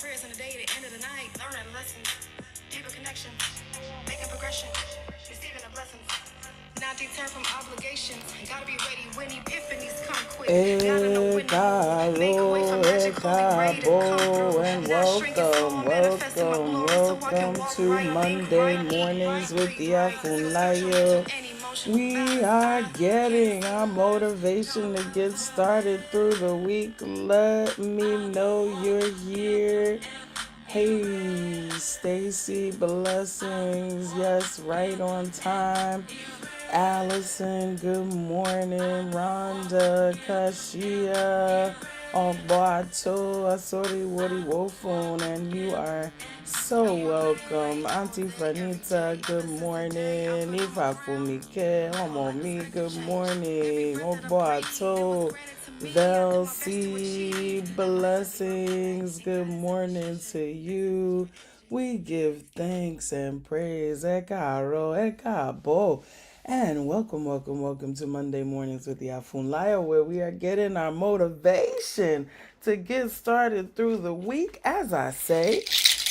prayers in the day, the end of the night. Learning lessons, deeper connection, making progression, receiving the blessings. Not deter from obligations. Gotta be ready when epiphanies come quick. Gotta know when to move. Make way for magic, holy ready to come through. And Not shrinking small, manifesting my glory so I can walk to right, think Monday right, eat mornings right, with breathe right. IyaFunlayo. Any motion, We are getting our motivation to get started through the week. Let me know you're here. Hey, Stacy, blessings. Yes, right on time. Allison, good morning. Rhonda, Kashia, Obato, Asori, Wori, Wofon, and you are so welcome. Auntie Franita, good morning. Ifa Fumike, Omo Mi, good morning. Obato, Velcy, blessings, good morning to you. We give thanks and praise. Ekaro, ekabo. And welcome to Monday Mornings with IyaFunlayo, where we are getting our motivation to get started through the week. As I say,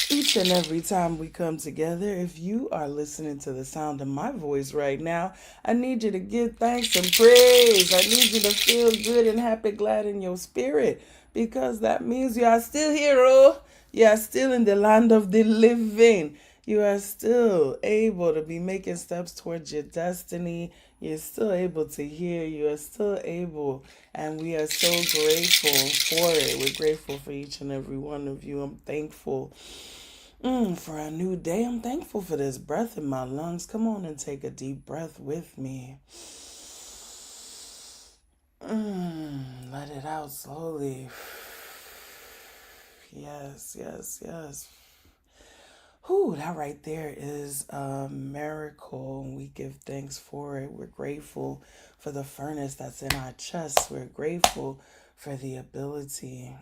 each and every time we come together, if you are listening to the sound of my voice right now, I need you to give thanks and praise. I need you to feel good and happy, glad in your spirit, because that means you are still here, oh. You are still in the land of the living. You are still able to be making steps towards your destiny. You're still able to hear. You are still able. And we are so grateful for it. We're grateful for each and every one of you. I'm thankful for a new day. I'm thankful for this breath in my lungs. Come on and take a deep breath with me. Let it out slowly. Yes. Whew, that right there is a miracle. We give thanks for it. We're grateful for the furnace that's in our chest. We're grateful for the ability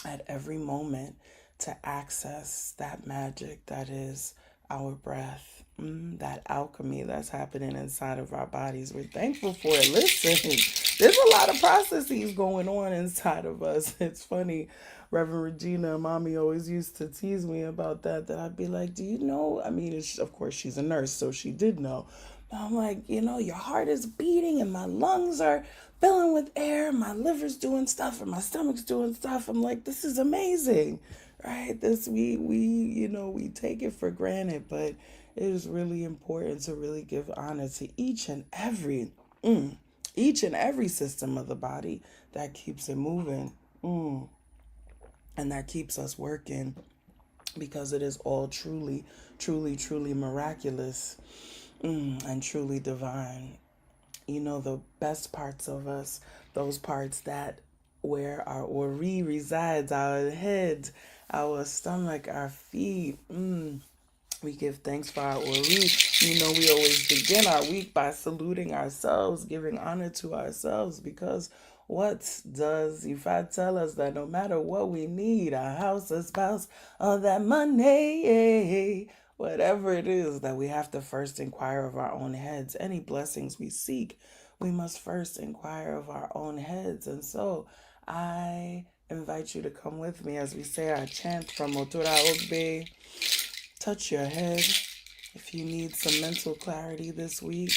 at every moment to access that magic that is our breath, that alchemy that's happening inside of our bodies. We're thankful for it. Listen, there's a lot of processes going on inside of us. It's funny. Reverend Regina, mommy always used to tease me about that I'd be like, do you know? I mean, of course, she's a nurse, so she did know. But I'm like, your heart is beating and my lungs are filling with air. My liver's doing stuff and my stomach's doing stuff. I'm like, this is amazing, right? We take it for granted, but it is really important to really give honor to each and every system of the body that keeps it moving. And that keeps us working, because it is all truly miraculous and truly divine. The best parts of us, those parts that where our ori resides, our head, our stomach, our feet. We give thanks for our ori. We always begin our week by saluting ourselves, giving honor to ourselves, because what does Ifa tell us? That no matter what we need, a house, a spouse, all that money, whatever it is, that we have to first inquire of our own heads. Any blessings we seek, we must first inquire of our own heads. And so I invite you to come with me as we say our chant from Otura Ogbe. Touch your head if you need some mental clarity this week.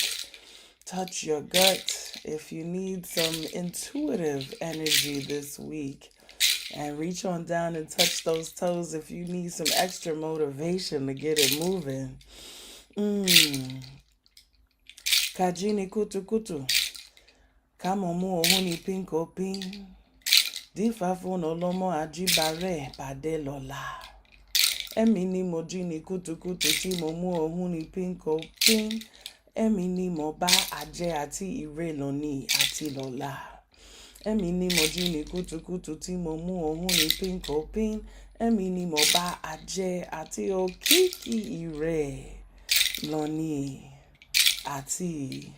Touch your gut if you need some intuitive energy this week. And reach on down and touch those toes if you need some extra motivation to get it moving. Kajini kutu kutu. Kamomu ohuni pinko pin. Difafun olomo ajibare pade lola. Èmi ni mo jí ní kùtùkùtù tí mo mú ohun ní pínko pín. Èmi ni mo bá ajé àti ire lónìí àti lọ́la. Èmi ni mo jí ní kùtùkùtù tí mo mú ohun ní pínko pín. Èmi ni mo bá ajé àti òkìkí ire lónìí àti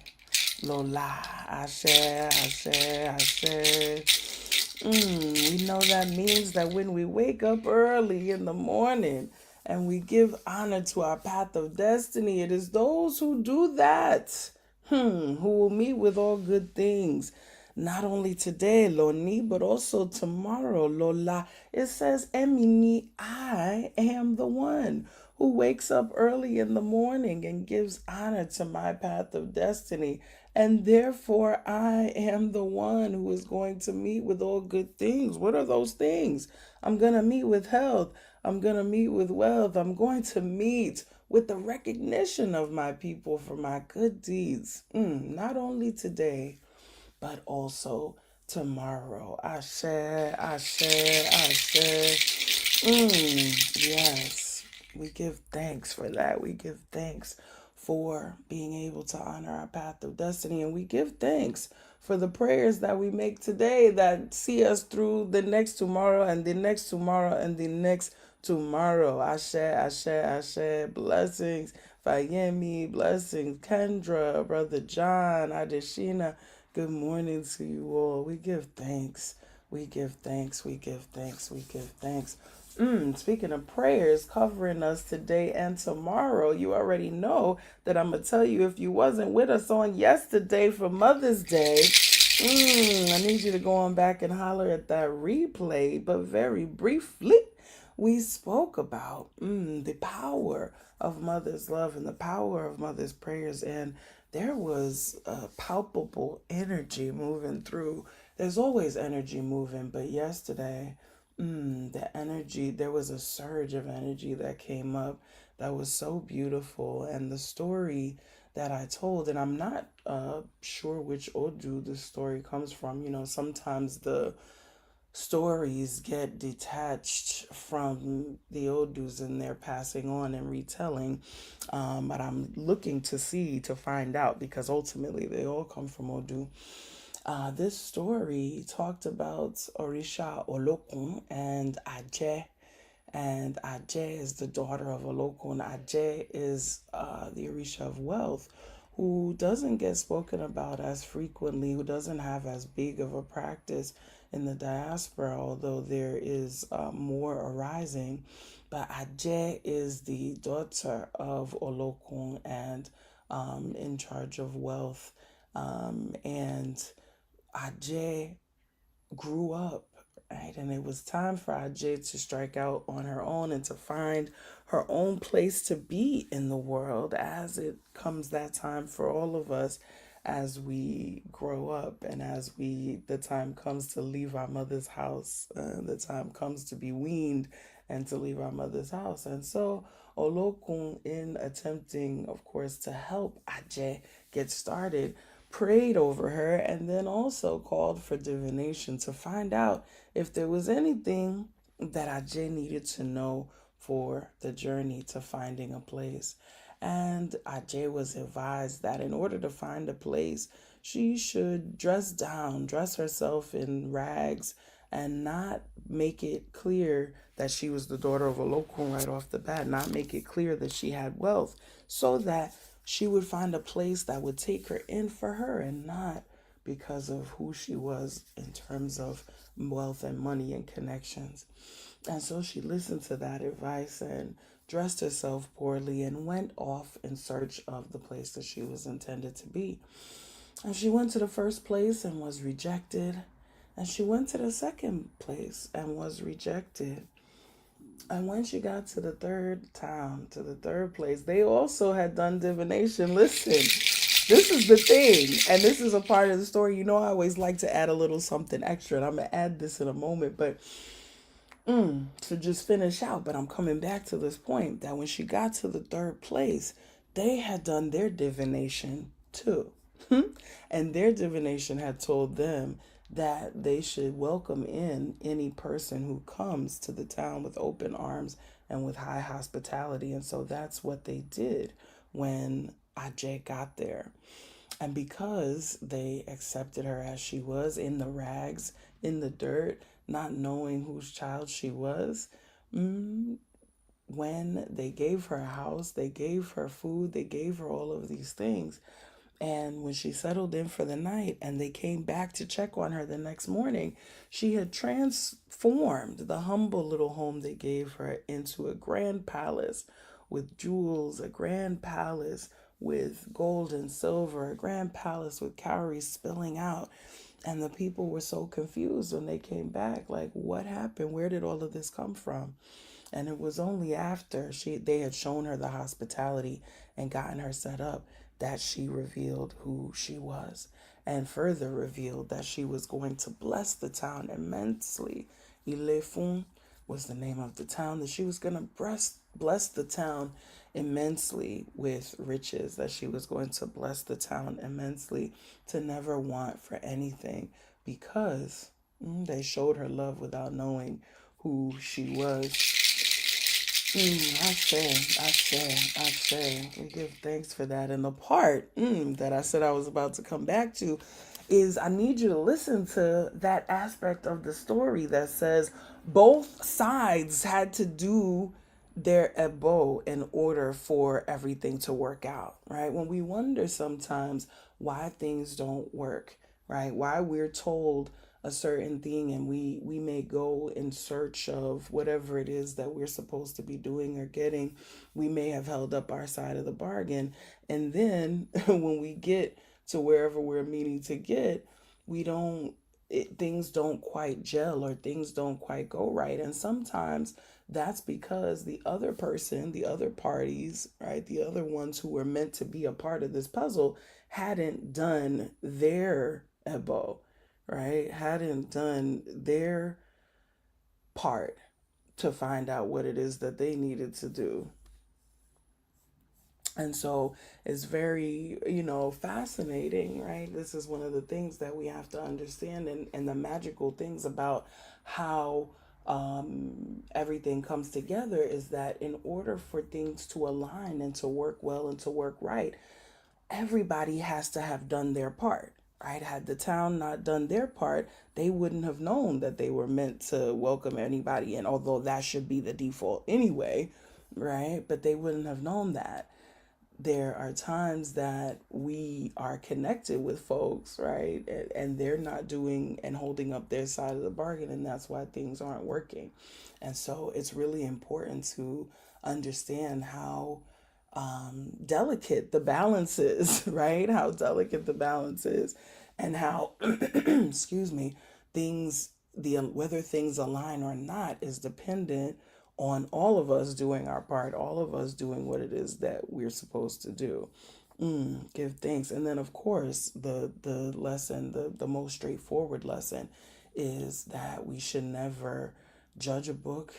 lọ́la. Àṣẹ, àṣẹ, àṣẹ. We know that means that when we wake up early in the morning and we give honor to our path of destiny, it is those who do that who will meet with all good things. not only today, Loni, but also tomorrow, Lola. It says, Emini, I am the one who wakes up early in the morning and gives honor to my path of destiny. And therefore, I am the one who is going to meet with all good things. What are those things? I'm going to meet with health. I'm going to meet with wealth. I'm going to meet with the recognition of my people for my good deeds. Not only today, but also tomorrow. Ashe, ashe, ashe. Yes, we give thanks for that. We give thanks for being able to honor our path of destiny. And we give thanks for the prayers that we make today that see us through the next tomorrow and the next tomorrow and the next tomorrow. Ashe, ashe, ashe. Blessings. Fayemi, blessings. Kendra, Brother John, Adeshina. Good morning to you all. We give thanks. We give thanks. We give thanks. We give thanks. Speaking of prayers covering us today and tomorrow, you already know that I'm going to tell you if you wasn't with us on yesterday for Mother's Day, I need you to go on back and holler at that replay. But very briefly, we spoke about the power of Mother's love and the power of Mother's prayers. And there was a palpable energy moving through. There's always energy moving, but yesterday, the energy, there was a surge of energy that came up that was so beautiful. And the story that I told, and I'm not sure which Odu the story comes from. You know, sometimes the stories get detached from the Odus and they're passing on and retelling. But I'm looking to find out because ultimately they all come from Odu. This story talked about Orisha Olokun and Ajay. And Ajay is the daughter of Olokun. Ajay is the Orisha of wealth, who doesn't get spoken about as frequently, who doesn't have as big of a practice in the diaspora, although there is more arising. But Ajay is the daughter of Olokun and in charge of wealth. And Ajay grew up, right? And it was time for Ajay to strike out on her own and to find her own place to be in the world as it comes that time for all of us as we grow up and as the time comes to leave our mother's house, the time comes to be weaned and to leave our mother's house. And so Olokun, in attempting, of course, to help Ajay get started, prayed over her and then also called for divination to find out if there was anything that Ajay needed to know for the journey to finding a place. And Ajay was advised that in order to find a place, she should dress down, dress herself in rags, and not make it clear that she was the daughter of a local right off the bat, not make it clear that she had wealth, so that she would find a place that would take her in for her and not because of who she was in terms of wealth and money and connections. And so she listened to that advice and dressed herself poorly and went off in search of the place that she was intended to be. And she went to the first place and was rejected. And she went to the second place and was rejected. And when she got to the third town, to the third place, they also had done divination. Listen, this is the thing. And this is a part of the story. You know, I always like to add a little something extra. And I'm going to add this in a moment. But to just finish out, but I'm coming back to this point that when she got to the third place, they had done their divination too. And their divination had told them that they should welcome in any person who comes to the town with open arms and with high hospitality. And so that's what they did when Ajay got there. And because they accepted her as she was, in the rags, in the dirt, not knowing whose child she was, when they gave her a house, they gave her food, they gave her all of these things. And when she settled in for the night and they came back to check on her the next morning, she had transformed the humble little home they gave her into a grand palace with jewels, a grand palace with gold and silver, a grand palace with cowries spilling out. And the people were so confused when they came back. Like, what happened? Where did all of this come from? And it was only after they had shown her the hospitality and gotten her set up that she revealed who she was, and further revealed that she was going to bless the town immensely. Ilefun was the name of the town, that she was going to bless the town immensely with riches, that she was going to bless the town immensely, to never want for anything, because they showed her love without knowing who she was. I say, we give thanks for that. And the part that I said I was about to come back to is, I need you to listen to that aspect of the story that says both sides had to do their ebo in order for everything to work out, right? When we wonder sometimes why things don't work, right? Why we're told a certain thing and we may go in search of whatever it is that we're supposed to be doing or getting. We may have held up our side of the bargain, and then when we get to wherever we're meaning to get, we don't things don't quite gel, or things don't quite go right. And sometimes that's because the other person, the other parties, right, the other ones who were meant to be a part of this puzzle, hadn't done their ebo, right? Hadn't done their part to find out what it is that they needed to do. And so it's very, fascinating, right? This is one of the things that we have to understand, and the magical things about how everything comes together is that in order for things to align and to work well and to work right, everybody has to have done their part, right? Had the town not done their part, they wouldn't have known that they were meant to welcome anybody in, although that should be the default anyway, right? But they wouldn't have known that. There are times that we are connected with folks, right? And they're not doing and holding up their side of the bargain, and that's why things aren't working. And so it's really important to understand how delicate the balance is, right? How delicate the balance is, and how, excuse me, things, whether things align or not is dependent on all of us doing our part, all of us doing what it is that we're supposed to do. Give thanks. And then, of course, the lesson, the most straightforward lesson, is that we should never judge a book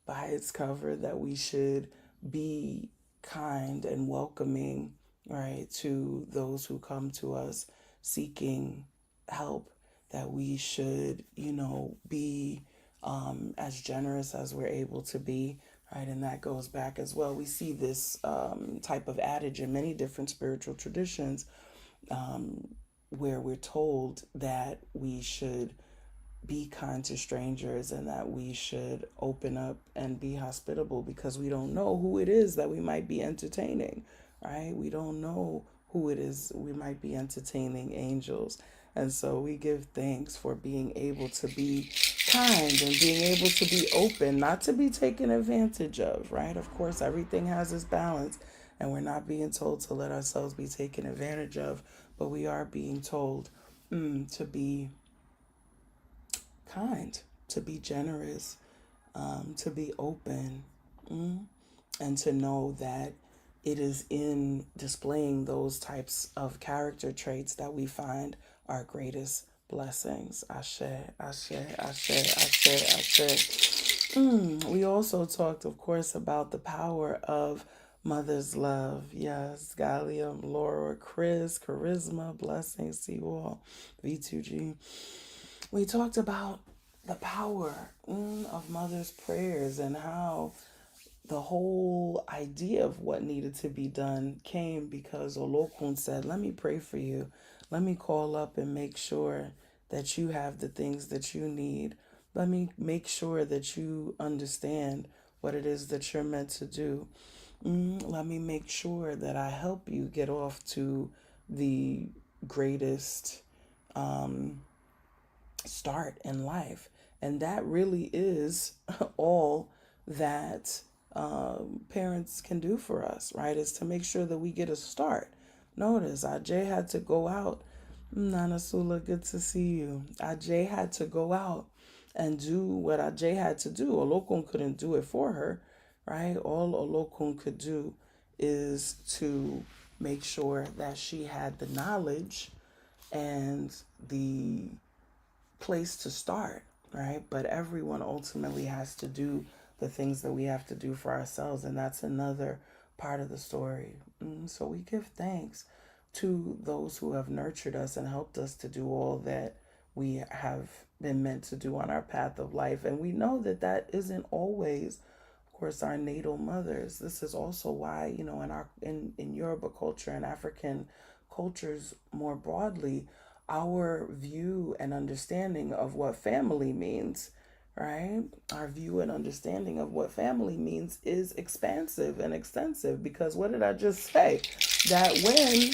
by its cover, that we should be kind and welcoming, right, to those who come to us seeking help, that we should, be as generous as we're able to be, right? And that goes back as well. We see this type of adage in many different spiritual traditions, where we're told that we should be kind to strangers, and that we should open up and be hospitable, because we don't know who it is that we might be entertaining, right? We don't know who it is we might be entertaining, angels. And so we give thanks for being able to be kind and being able to be open, not to be taken advantage of, right? Of course, everything has its balance, and we're not being told to let ourselves be taken advantage of, but we are being told to be kind, to be generous, to be open, and to know that it is in displaying those types of character traits that we find our greatest blessings. Ashe, ashe, ashe, ashe, ashe. We also talked, of course, about the power of mother's love. Yes, Gallium, Laura, Chris, Charisma, blessings to you all. V2G. We talked about the power of mother's prayers, and how the whole idea of what needed to be done came because Olokun said, let me pray for you. Let me call up and make sure that you have the things that you need. Let me make sure that you understand what it is that you're meant to do. Let me make sure that I help you get off to the greatest start in life. And that really is all that parents can do for us, right? Is to make sure that we get a start. Notice Ajay had to go out Nana Sula, good to see you. Ajay had to go out and do what Ajay had to do. Olokun couldn't do it for her, right? All Olokun could do is to make sure that she had the knowledge and the place to start, right? But everyone ultimately has to do the things that we have to do for ourselves, and that's another part of the story. So we give thanks to those who have nurtured us and helped us to do all that we have been meant to do on our path of life. And we know that that isn't always, of course, our natal mothers. This is also why, in Yoruba culture and African cultures more broadly, our view and understanding of what family means, right? Our view and understanding of what family means is expansive and extensive, because what did I just say? That when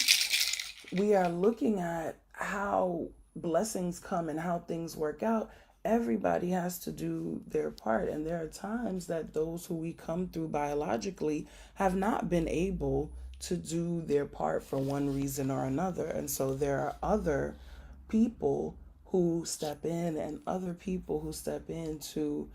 we are looking at how blessings come and how things work out, everybody has to do their part. And there are times that those who we come through biologically have not been able to do their part for one reason or another. And so there are other people who step in and other people who step in to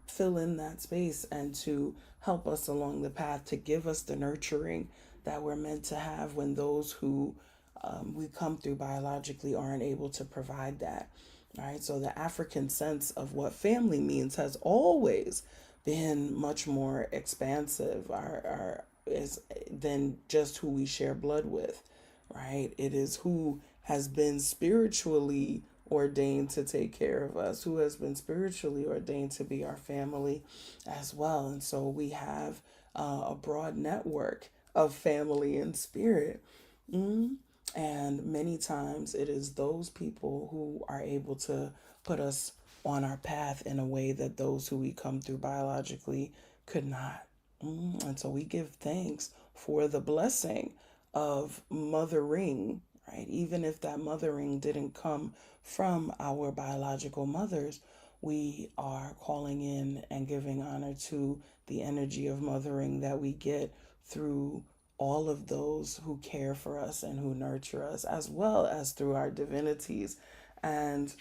fill in that space and to help us along the path, to give us the nurturing that we're meant to have when those who we come through biologically aren't able to provide that. Right? So the African sense of what family means has always been much more expansive is than just who we share blood with, right? It is who has been spiritually ordained to take care of us, who has been spiritually ordained to be our family as well. And so we have a broad network of family and spirit. And many times it is those people who are able to put us on our path in a way that those who we come through biologically could not. And so we give thanks for the blessing of mothering, right? Even if that mothering didn't come from our biological mothers, we are calling in and giving honor to the energy of mothering that we get through all of those who care for us and who nurture us, as well as through our divinities. And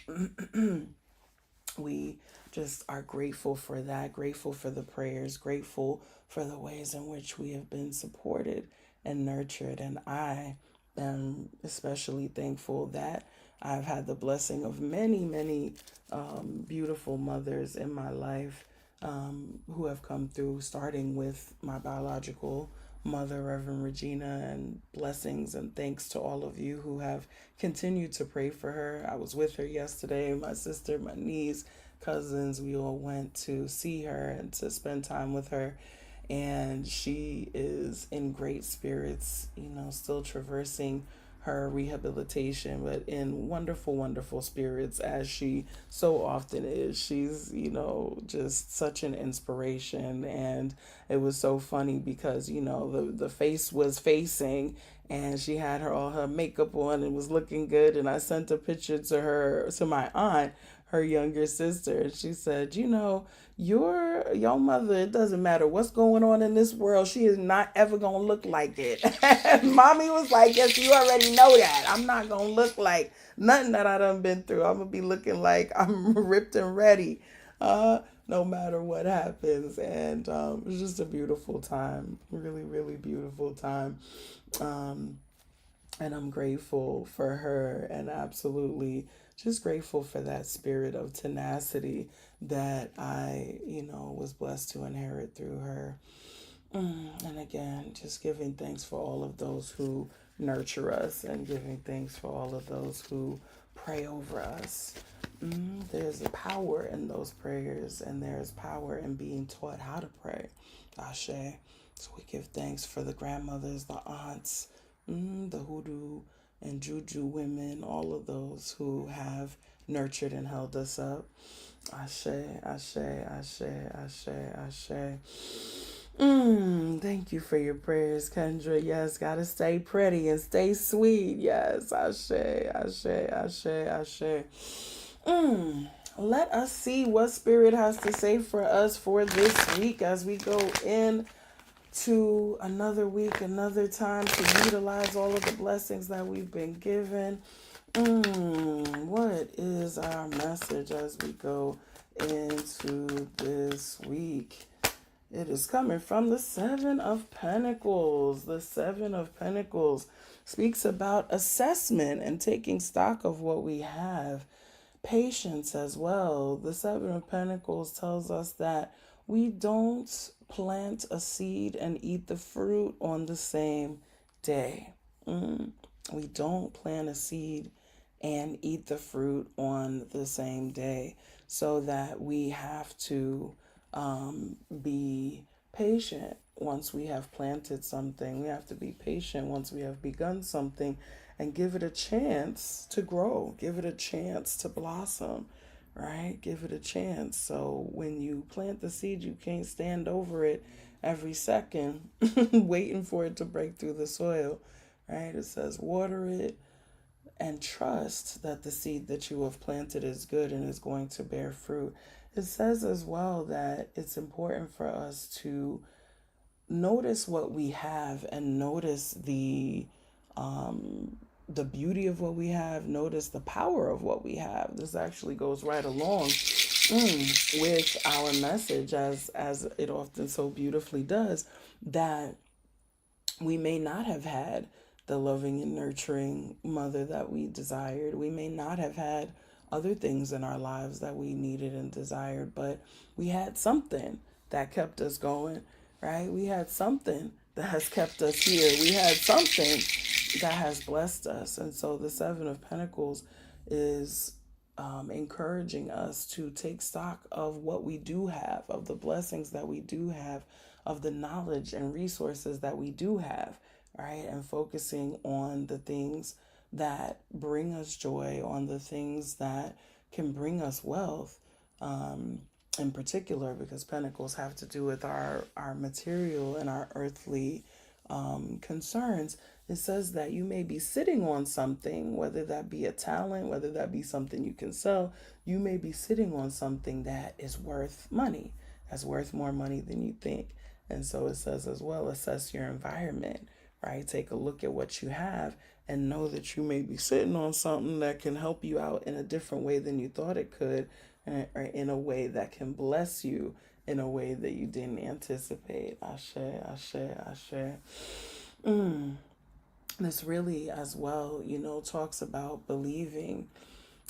we just are grateful for that, grateful for the prayers, grateful for the ways in which we have been supported and nurtured. And I am especially thankful that I've had the blessing of many, many beautiful mothers in my life who have come through, starting with my biological mother, Reverend Regina, and blessings and thanks to all of you who have continued to pray for her. I was with her yesterday, my sister, my niece, cousins, we all went to see her and to spend time with her. And she is in great spirits, still traversing her rehabilitation, but in wonderful, wonderful spirits, as she so often is. She's, just such an inspiration. And it was so funny because, the face was facing and she had all her makeup on and was looking good. And I sent a picture to my aunt, her younger sister, and she said, your mother, it doesn't matter what's going on in this world, she is not ever gonna look like it. And mommy was like, yes, you already know that. I'm not gonna look like nothing that I done been through. I'm gonna be looking like I'm ripped and ready, no matter what happens. And it was just a beautiful time, really, really beautiful time. And I'm grateful for her, and absolutely just grateful for that spirit of tenacity that I, was blessed to inherit through her. And again, just giving thanks for all of those who nurture us and giving thanks for all of those who pray over us. There's a power in those prayers, and there's power in being taught how to pray. Ashe. So we give thanks for the grandmothers, the aunts, the hoodoo and juju women, all of those who have nurtured and held us up. Ashe, ashe, ashe, ashe, ashe. Thank you for your prayers, Kendra. Yes, gotta stay pretty and stay sweet. Yes, ashe, ashe, ashe, ashe. Let us see what Spirit has to say for us for this week as we go in to another week, another time to utilize all of the blessings that we've been given. What is our message as we go into this week? It is coming from the Seven of Pentacles. The Seven of Pentacles speaks about assessment and taking stock of what we have. Patience as well. The Seven of Pentacles tells us that we don't plant a seed and eat the fruit on the same day. We don't plant a seed and eat the fruit on the same day, so that we have to be patient once we have planted something. We have to be patient once we have begun something and give it a chance to grow, give it a chance to blossom, right? Give it a chance. So when you plant the seed, you can't stand over it every second waiting for it to break through the soil, right? It says water it and trust that the seed that you have planted is good and is going to bear fruit. It says as well that it's important for us to notice what we have and notice the beauty of what we have, notice the power of what we have. This actually goes right along with our message, as it often so beautifully does, that we may not have had the loving and nurturing mother that we desired. We may not have had other things in our lives that we needed and desired, but we had something that kept us going, right? We had something that has kept us here. We had something that has blessed us. And so the Seven of Pentacles is encouraging us to take stock of what we do have, of the blessings that we do have, of the knowledge and resources that we do have, right? And focusing on the things that bring us joy, on the things that can bring us wealth, in particular, because pentacles have to do with our material and our earthly concerns. It says that you may be sitting on something, whether that be a talent, whether that be something you can sell. You may be sitting on something that is worth money, that's worth more money than you think. And so it says as well, assess your environment, right? Take a look at what you have and know that you may be sitting on something that can help you out in a different way than you thought it could, or in a way that can bless you in a way that you didn't anticipate. Ashe, ashe, ashe. This really as well, talks about believing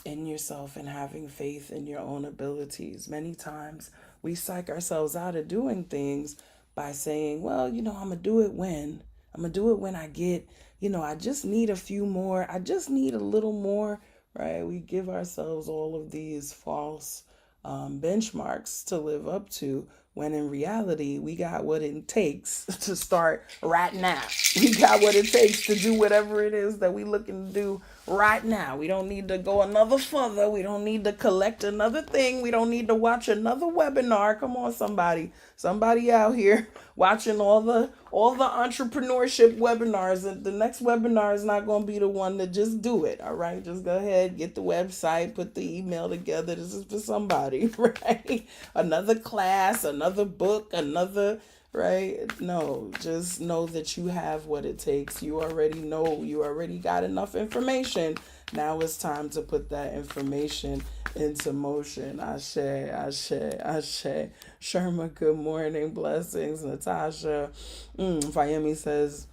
in yourself and having faith in your own abilities. Many times we psych ourselves out of doing things by saying, well, I'm going to do it when. I'm going to do it when I get, I just need a few more. I just need a little more, right? We give ourselves all of these false benchmarks to live up to, when in reality, we got what it takes to start right now. We got what it takes to do whatever it is that we looking to do right now. We don't need to go another further. We don't need to collect another thing. We don't need to watch another webinar. Come on, somebody out here watching all the entrepreneurship webinars. And the next webinar is not going to be the one to just do it. All right, just go ahead, get the website, put the email together. This is for somebody, right? Another class, another book, another, right? No, just know that you have what it takes. You already know, you already got enough information. Now it's time to put that information into motion. Ashe, ashe, ashe. Sherma, good morning. Blessings. Natasha. Fayemi says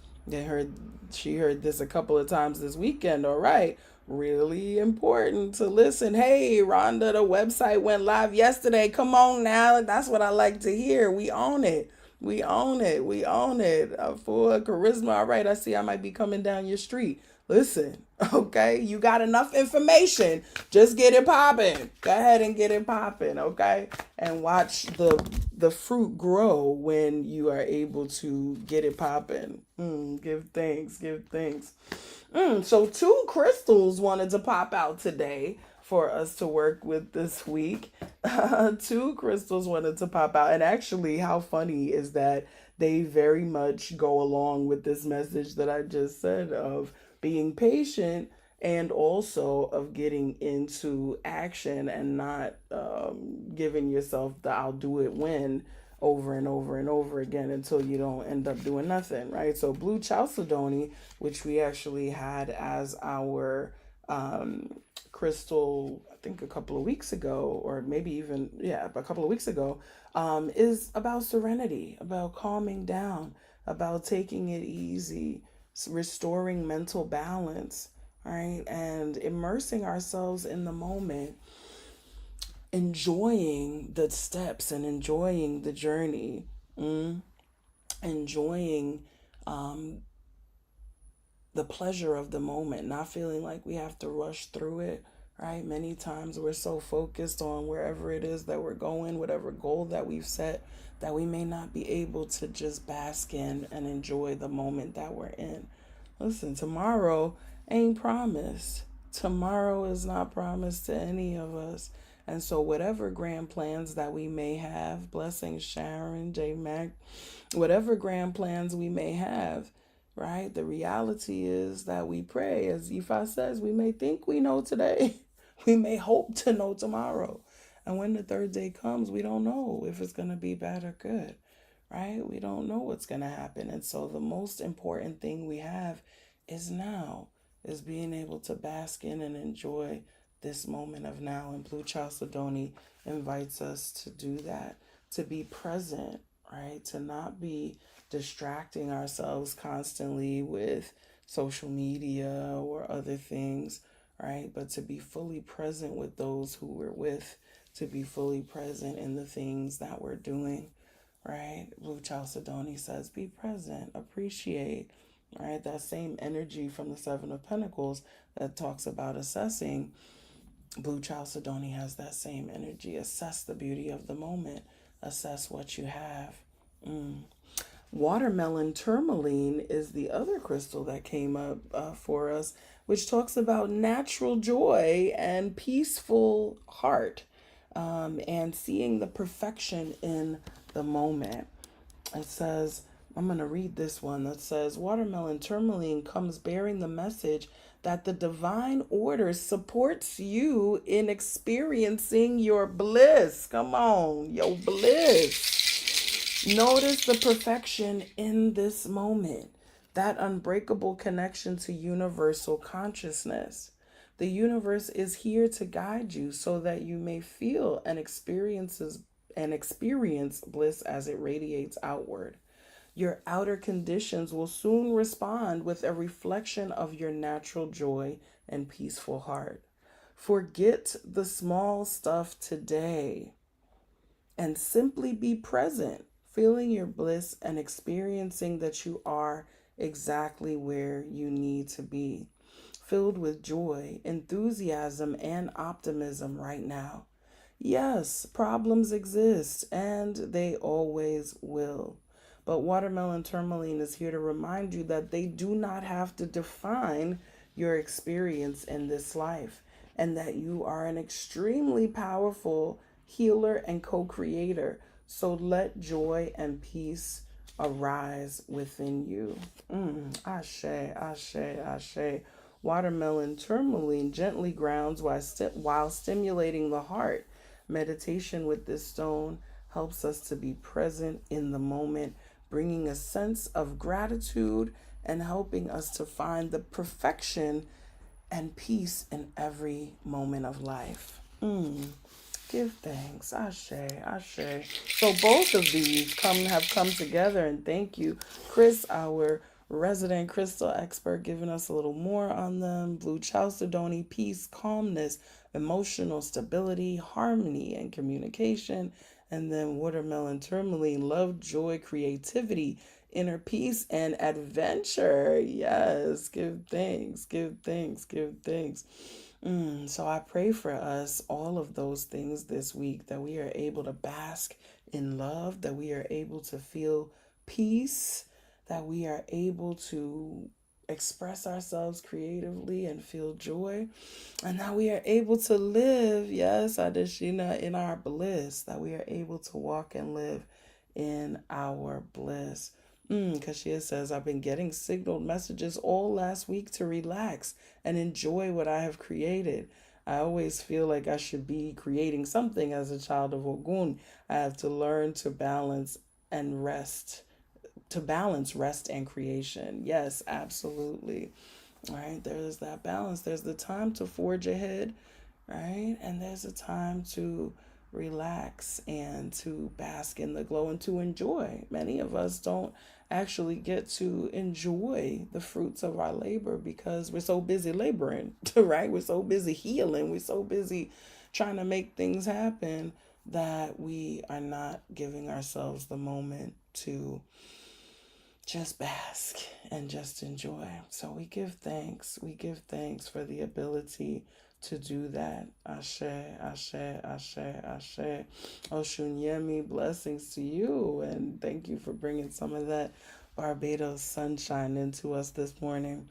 she heard this a couple of times this weekend. All right. Really important to listen. Hey, Rhonda, the website went live yesterday. Come on now. That's what I like to hear. We own it. We own it. We own it. For charisma. All right. I see I might be coming down your street. Listen, okay? You got enough information. Just get it popping. Go ahead and get it popping, okay? And watch the fruit grow when you are able to get it popping. Give thanks. Give thanks. So 2 crystals wanted to pop out today for us to work with this week. 2 crystals wanted to pop out. And actually, how funny is that they very much go along with this message that I just said of being patient, and also of getting into action and not giving yourself the I'll do it when, over and over and over again until you don't end up doing nothing, right? So blue chalcedony, which we actually had as our crystal, I think a couple of weeks ago, or maybe even, yeah, a couple of weeks ago, is about serenity, about calming down, about taking it easy, restoring mental balance, right? And immersing ourselves in the moment, enjoying the steps and enjoying the journey, enjoying the pleasure of the moment, not feeling like we have to rush through it, right? Many times we're so focused on wherever it is that we're going, whatever goal that we've set, that we may not be able to just bask in and enjoy the moment that we're in. Listen, tomorrow ain't promised. Tomorrow is not promised to any of us. And so, whatever grand plans that we may have, blessings, Sharon, J Mac, whatever grand plans we may have, right? The reality is that we pray. As Ifa says, we may think we know today, we may hope to know tomorrow. And when the third day comes, we don't know if it's going to be bad or good, right? We don't know what's going to happen. And so the most important thing we have is now, is being able to bask in and enjoy this moment of now. And Blue Chalcedony invites us to do that, to be present, right? To not be distracting ourselves constantly with social media or other things, right? But to be fully present with those who we're with, to be fully present in the things that we're doing, right? Blue Chalcedony says, be present, appreciate, right? That same energy from the Seven of Pentacles that talks about assessing, Blue Chalcedony has that same energy. Assess the beauty of the moment, assess what you have. Watermelon tourmaline is the other crystal that came up for us, which talks about natural joy and peaceful heart, and seeing the perfection in the moment. It says, I'm going to read this one that says, watermelon tourmaline comes bearing the message that the divine order supports you in experiencing your bliss. Come on, your bliss. Notice the perfection in this moment, that unbreakable connection to universal consciousness. The universe is here to guide you so that you may feel and experience bliss as it radiates outward. Your outer conditions will soon respond with a reflection of your natural joy and peaceful heart. Forget the small stuff today and simply be present, feeling your bliss and experiencing that you are exactly where you need to be, filled with joy, enthusiasm, and optimism right now. Yes, problems exist and they always will. But watermelon tourmaline is here to remind you that they do not have to define your experience in this life, and that you are an extremely powerful healer and co-creator. So let joy and peace arise within you. Ashe, ashe, ashe. Watermelon tourmaline gently grounds while stimulating the heart. Meditation with this stone helps us to be present in the moment, bringing a sense of gratitude and helping us to find the perfection and peace in every moment of life. Give thanks. Ashe, ashe. So both of these have come together, and thank you, Chris, our resident crystal expert, giving us a little more on them. Blue Chalcedony, peace, calmness, emotional stability, harmony, and communication. And then watermelon tourmaline, love, joy, creativity, inner peace, and adventure. Yes, give thanks, give thanks, give thanks. So I pray for us, all of those things this week, that we are able to bask in love, that we are able to feel peace, that we are able to express ourselves creatively and feel joy, and that we are able to live, yes, Adeshina, in our bliss, that we are able to walk and live in our bliss. Kashia says, I've been getting signaled messages all last week to relax and enjoy what I have created. I always feel like I should be creating something as a child of Ogun. I have to learn to balance and rest, to balance rest and creation. Yes, absolutely. Right? There's that balance. There's the time to forge ahead, right? And there's a time to relax and to bask in the glow and to enjoy. Many of us don't actually get to enjoy the fruits of our labor because we're so busy laboring, right? We're so busy healing. We're so busy trying to make things happen that we are not giving ourselves the moment to just bask and just enjoy. So we give thanks. We give thanks for the ability to do that. Ashe, ashe, ashe, ashe. Oshunyemi, blessings to you. And thank you for bringing some of that Barbados sunshine into us this morning.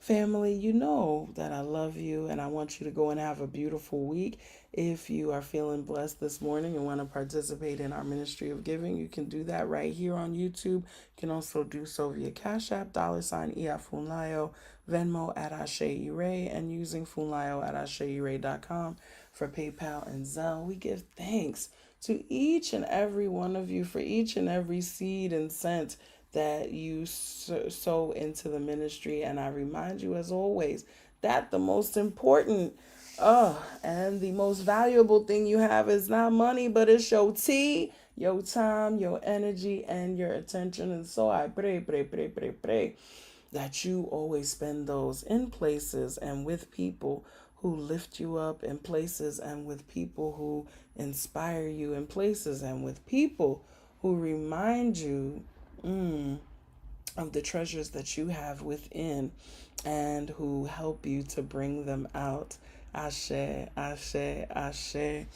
Family, you know that I love you and I want you to go and have a beautiful week. If you are feeling blessed this morning and want to participate in our ministry of giving, you can do that right here on YouTube. You can also do so via Cashapp, $ Iya Funlayo, Venmo at Ashe and using Funlayo at AsheIray.com for PayPal and Zelle. We give thanks to each and every one of you for each and every seed and cent that you sow into the ministry. And I remind you, as always, that the most important and the most valuable thing you have is not money, but it's your tea, your time, your energy, and your attention. And so I pray that you always spend those in places and with people who lift you up, in places and with people who inspire you, in places and with people who remind you of the treasures that you have within and who help you to bring them out. Ashe, ashe, ashe.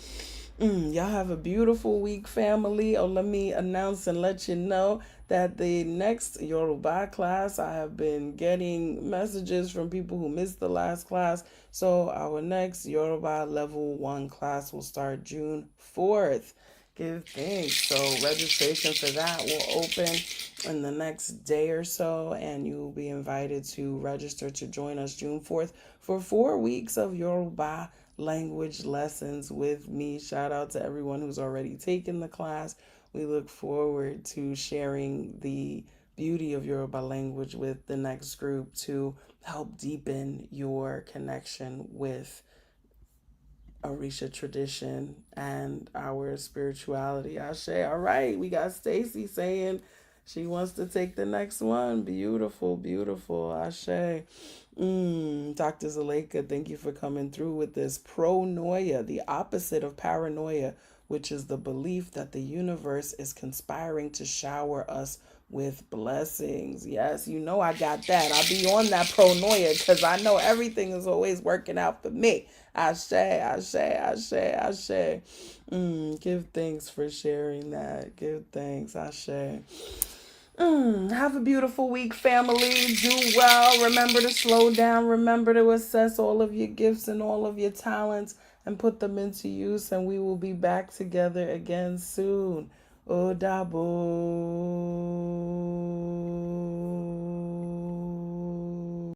Y'all have a beautiful week, family. Oh, let me announce and let you know that the next Yoruba class, I have been getting messages from people who missed the last class. So our next Yoruba level 1 class will start June 4th. Give thanks. So registration for that will open in the next day or so, and you will be invited to register to join us June 4th for 4 weeks of Yoruba language lessons with me. Shout out to everyone who's already taken the class. We look forward to sharing the beauty of Yoruba language with the next group to help deepen your connection with Orisha tradition and our spirituality. Ashe. All right, we got Stacy saying she wants to take the next one. Beautiful, beautiful. Ashe. Dr. Zaleka, thank you for coming through with this. Pronoia, the opposite of paranoia, which is the belief that the universe is conspiring to shower us with blessings. Yes, you know I got that. I'll be on that pronoia because I know everything is always working out for me. Ashe, ashe, ashe, ashe. Give thanks for sharing that. Give thanks, ashe. Have a beautiful week, family. Do well. Remember to slow down. Remember to assess all of your gifts and all of your talents and put them into use. And we will be back together again soon. Odabo.